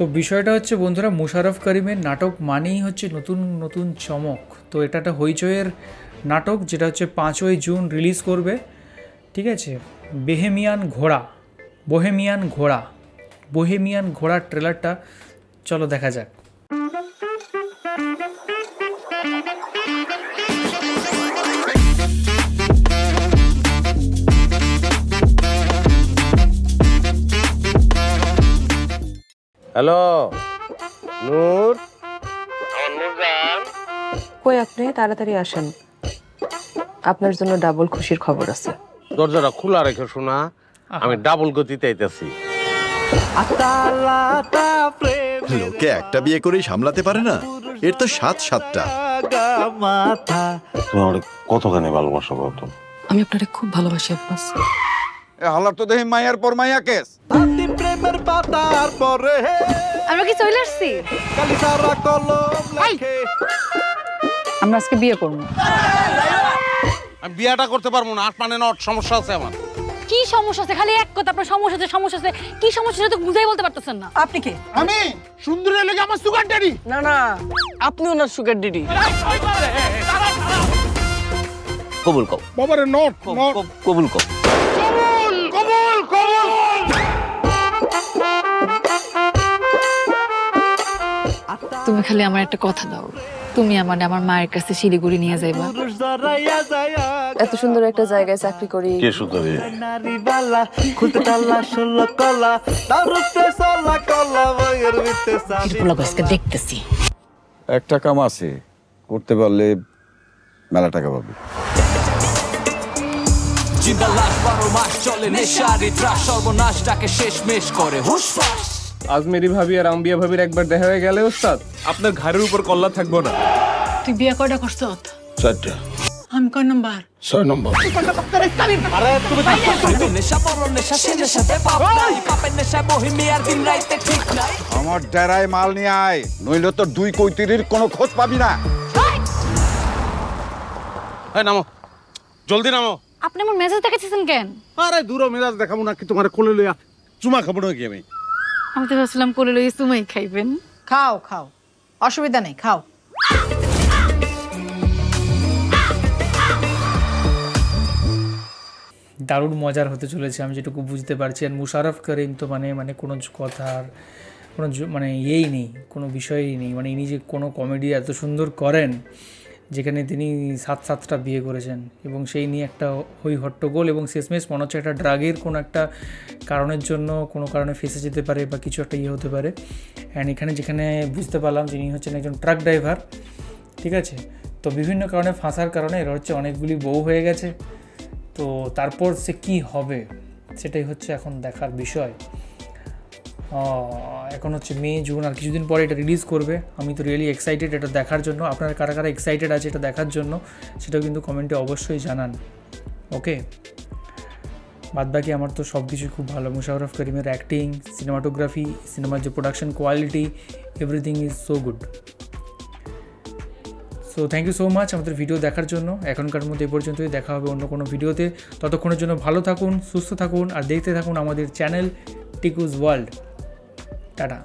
তো বিষয়টা হচ্ছে বন্ধুরা, মুশাররফ করিমের নাটক মানেই হচ্ছে নতুন নতুন চমক। তো এটা একটা হইচইয়ের নাটক, যেটা হচ্ছে 5ই জুন রিলিজ করবে। ঠিক আছে, বোহেমিয়ান ঘোড়া ট্রেলারটা চলো দেখা যাক। হ্যালো নূর, আমার নূরজান কই আপনি? তাড়াতাড়ি আসেন, আপনার জন্য ডাবল খুশির খবর আছে। দরজাটা খোলা রেখে শোনা, আমি ডাবল গতিতে আইতাছি। লোকে একটা বিয়ে করেই সামলাতে পারে না, এর তো 7-7টা। তুমি আমার কতখানি ভালোবাসো কত? আমি আপনারে খুব ভালোবাসি আব্বাস। হালার তো দেখি মায়ার পর মায়া কেস। প্রেমের পাতার পরে আমরা কি চলে আসছি? আমরা আজকে বিয়ে করব। আমি বিয়েটা করতে পারবো না, 8 মানে 9 সমস্যা আছে আমার। কি সমস্যা আছে? খালি এক কথা, আপনার সমস্যা আছে। কি সমস্যা সেটা তো বুঝাই বলতে পারতেছেন না। আপনি কে? আমি সুন্দরী লেগে আমার সুগার ড্যাডি। না না, আপনি ওনার সুগার ড্যাডি। কবুল কও বাবারে, নট কবুল কও। তুমি খালি আমার একটা কথা দাও, তুমি আমার মায়ের কাছে শিলিগুড়ি নিয়ে যাইবা। এত সুন্দর একটা জায়গায় চাকরি করি। কে সুন্দরী? দেখতেছি একটা কাম আছে, করতে পারলে মেলা টাকা পাবে। জিন্দা লাশ 12 মাস চলে নেশারি ত্রাস, সর্বনাশটাকে শেষমেশ করে হুশফাস। আজমেরি ভাবি আর আম্বিয়া ভাবির একবার দেখা হয়ে গেলে ওস্তাদ আপনার ঘাড়ের উপর কল্লা থাকবো না। তুই বিয়ে কয়টা করছ? 4টা। আমি কয় নাম্বার? 6 নম্বর। নেশা বড় নেশা, সে নেশাতে পাপ নাই, পাপের নেশায় বহিমিয়ার দিন রাইতে ঠিক নাই। আমার ডেরায় মাল নিয়ে আয়, নইলে তোর 2 কৈতিরির কোনো খোঁজ পাবি না। এই নামো, জলদি নামো। আপনি আমার মেজাজ দেখাচ্ছেন কেন? আরে দূর মেজাজ দেখাবো না কি, তোমার কোলে লইয়া চুমা খাবো নাকি আমি? আমি তো ভাবছিলাম কোলে লইয়া চুমাই খাইবেন। খাও খাও, অসুবিধা নেই, খাও। দারুণ মজার হতে চলেছে আমি যেটুকু বুঝতে পারছি। আর মুশাররফ করিম তো মানে কোনো কথার কোনো মানে ইয়েই নেই, কোনো বিষয়ই নেই। মানে ইনি যে কোনো কমেডি এত সুন্দর করেন, যেখানে তিনি 7টা বিয়ে করেছেন এবং সেই নিয়ে একটা হই হট্টগোল, এবং শেষমেশ মনে হচ্ছে একটা ড্রাগের কোনো একটা কারণের জন্য কোনো কারণে ফেসে যেতে পারে বা কিছু একটা ইয়ে হতে পারে। অ্যান্ড এখানে যেখানে বুঝতে পারলাম যিনি হচ্ছেন একজন ট্রাক ড্রাইভার। ঠিক আছে, তো বিভিন্ন কারণে ফাঁসার কারণে এর হচ্ছে অনেকগুলি বউ হয়ে গেছে। তো তারপর সে কি হবে সেটাই হচ্ছে এখন দেখার বিষয়। এখন হচ্ছে মে জুন, আর কিছুদিন পরে এটা রিলিজ করবে। আমি তো রিয়েলি এক্সাইটেড এটা দেখার জন্য। আপনারা কারা কারা এক্সাইটেড আছে এটা দেখার জন্য সেটাও কিন্তু কমেন্টে অবশ্যই জানান। ওকে, বাদবাকি আমার তো সব কিছুই খুব ভালো। মুশাররফ করিমের অ্যাক্টিং, সিনেমাটোগ্রাফি, সিনেমার যে production quality, everything is so good. So thank you so much আমাদের ভিডিও দেখার জন্য। এখনকার মধ্যে এই পর্যন্তই, দেখা হবে অন্য কোনো ভিডিওতে। ততক্ষণের জন্য ভালো থাকুন, সুস্থ থাকুন আর দেখতে থাকুন আমাদের চ্যানেল টিকুজ ওয়ার্ল্ড। টাটা।